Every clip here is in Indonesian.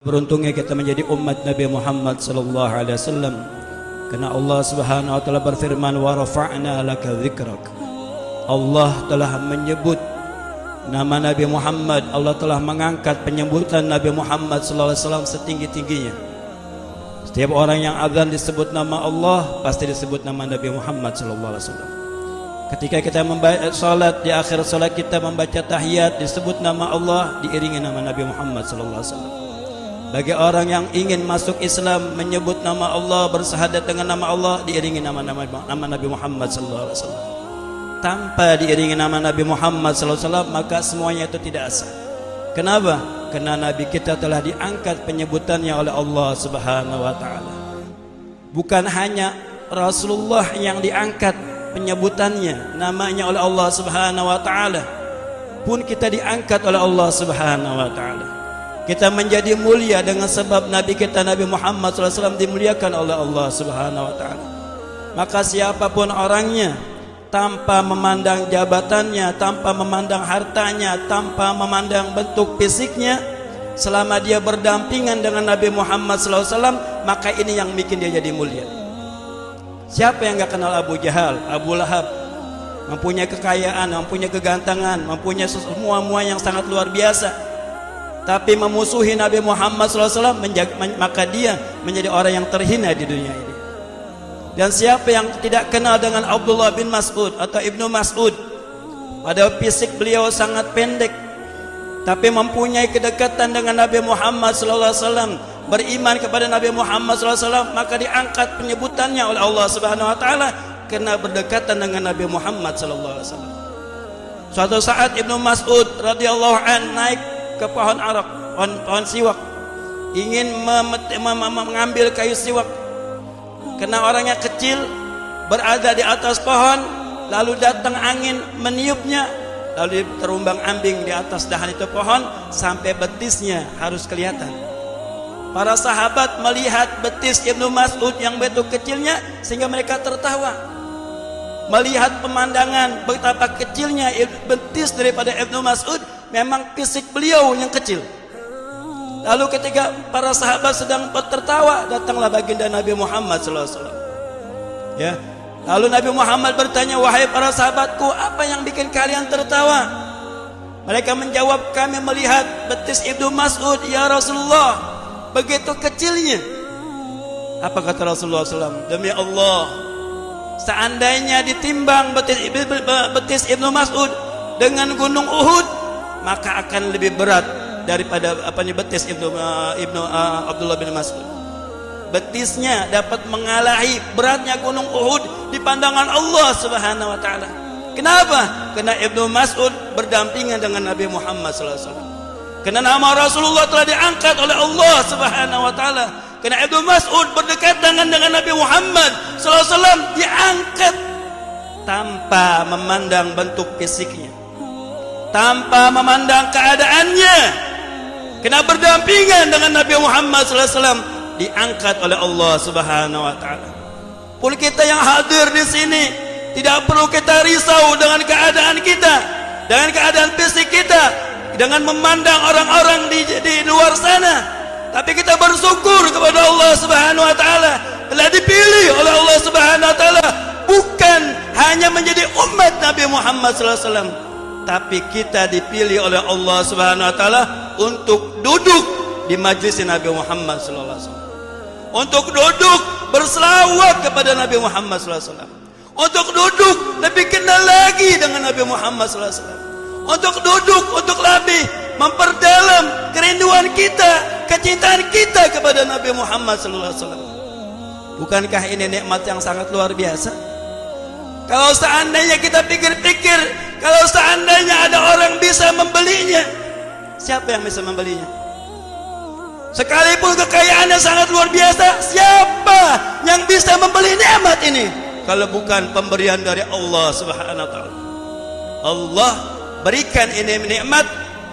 Beruntungnya kita menjadi umat Nabi Muhammad sallallahu alaihi wasallam, karena Allah Subhanahu wa taala berfirman, wa rafa'na laka dzikrak. Allah telah menyebut nama Nabi Muhammad, Allah telah mengangkat penyebutan Nabi Muhammad sallallahu alaihi wasallam setinggi-tingginya. Setiap orang yang azan disebut nama Allah, pasti disebut nama Nabi Muhammad sallallahu alaihi wasallam. Ketika kita membaca salat, di akhir salat kita membaca tahiyat, disebut nama Allah, diiringi nama Nabi Muhammad sallallahu alaihi wasallam. Bagi orang yang ingin masuk Islam, menyebut nama Allah, bersahadat dengan nama Allah, diiringi nama Nabi Muhammad sallallahu alaihi wasallam. Tanpa diiringi nama Nabi Muhammad sallallahu alaihi wasallam, maka semuanya itu tidak sah. Kenapa? Karena Nabi kita telah diangkat penyebutannya oleh Allah Subhanahu wa taala. Bukan hanya Rasulullah yang diangkat penyebutannya, namanya oleh Allah Subhanahu wa taala, pun kita diangkat oleh Allah Subhanahu wa taala. Kita menjadi mulia dengan sebab Nabi kita Nabi Muhammad SAW dimuliakan oleh Allah Subhanahu wa taala. Maka siapapun orangnya, tanpa memandang jabatannya, tanpa memandang hartanya, tanpa memandang bentuk fisiknya, selama dia berdampingan dengan Nabi Muhammad SAW, maka ini yang bikin dia jadi mulia. Siapa yang gak kenal Abu Jahal, Abu Lahab, mempunyai kekayaan, mempunyai kegantengan, mempunyai semua yang sangat luar biasa, tapi memusuhi Nabi Muhammad SAW, maka dia menjadi orang yang terhina di dunia ini. Dan siapa yang tidak kenal dengan Abdullah bin Mas'ud atau Ibnu Mas'ud, padahal fisik beliau sangat pendek, tapi mempunyai kedekatan dengan Nabi Muhammad SAW, beriman kepada Nabi Muhammad SAW, maka diangkat penyebutannya oleh Allah Subhanahu wa taala karena berdekatan dengan Nabi Muhammad SAW. Suatu saat Ibnu Mas'ud radhiyallahu an naik ke pohon arak, pohon siwak, ingin mengambil kayu siwak. Karena orangnya kecil, berada di atas pohon, lalu datang angin meniupnya, lalu terumbang ambing di atas dahan itu pohon sampai betisnya harus kelihatan. Para sahabat melihat betis Ibnu Mas'ud yang begitu kecilnya, sehingga mereka tertawa. Melihat pemandangan betapa kecilnya betis daripada Ibnu Mas'ud, memang fisik beliau yang kecil. Lalu ketika para sahabat sedang tertawa, datanglah baginda Nabi Muhammad SAW. Ya, lalu Nabi Muhammad bertanya, wahai para sahabatku, apa yang bikin kalian tertawa? Mereka menjawab, kami melihat betis Ibnu Mas'ud ya Rasulullah, begitu kecilnya. Apa kata Rasulullah SAW? Demi Allah, seandainya ditimbang betis Ibnu Mas'ud dengan gunung Uhud, maka akan lebih berat daripada betis Abdullah bin Mas'ud. Betisnya dapat mengalahi beratnya gunung Uhud di pandangan Allah Subhanahu wa taala. Kenapa? Karena Ibnu Mas'ud berdampingan dengan Nabi Muhammad SAW. Karena nama Rasulullah telah diangkat oleh Allah Subhanahu wa taala. Karena Ibnu Mas'ud berdekatan dengan Nabi Muhammad SAW, diangkat tanpa memandang bentuk fisiknya, tanpa memandang keadaannya, kena berdampingan dengan Nabi Muhammad SAW, diangkat oleh Allah Subhanahu wa taala. Pun kita yang hadir di sini tidak perlu kita risau dengan keadaan kita, dengan keadaan fisik kita, dengan memandang orang-orang di luar sana. Tapi kita bersyukur kepada Allah Subhanahu wa taala telah dipilih oleh Allah Subhanahu wa taala bukan hanya menjadi umat Nabi Muhammad SAW, tapi kita dipilih oleh Allah Subhanahu wa taala untuk duduk di majlis Nabi Muhammad sallallahu alaihi wasallam, untuk duduk berselawat kepada Nabi Muhammad sallallahu alaihi wasallam, untuk duduk lebih kenal lagi dengan Nabi Muhammad sallallahu alaihi wasallam, untuk duduk untuk lebih memperdalam kerinduan kita, kecintaan kita kepada Nabi Muhammad sallallahu alaihi wasallam. Bukankah ini nikmat yang sangat luar biasa? Kalau seandainya kita pikir-pikir, kalau seandainya ada orang bisa membelinya, siapa yang bisa membelinya? Sekalipun kekayaannya sangat luar biasa, siapa yang bisa membeli nikmat ini? Kalau bukan pemberian dari Allah Subhanahu wa taala. Allah berikan ini nikmat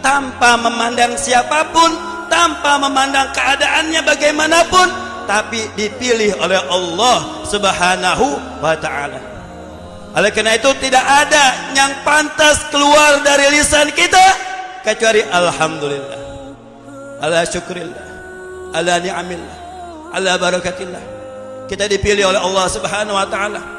tanpa memandang siapapun, tanpa memandang keadaannya bagaimanapun, tapi dipilih oleh Allah Subhanahu wa taala. Oleh karena itu tidak ada yang pantas keluar dari lisan kita kecuali alhamdulillah, ala syukrillah, ala ni'amillah, ala barakatillah. Kita dipilih oleh Allah Subhanahu wa taala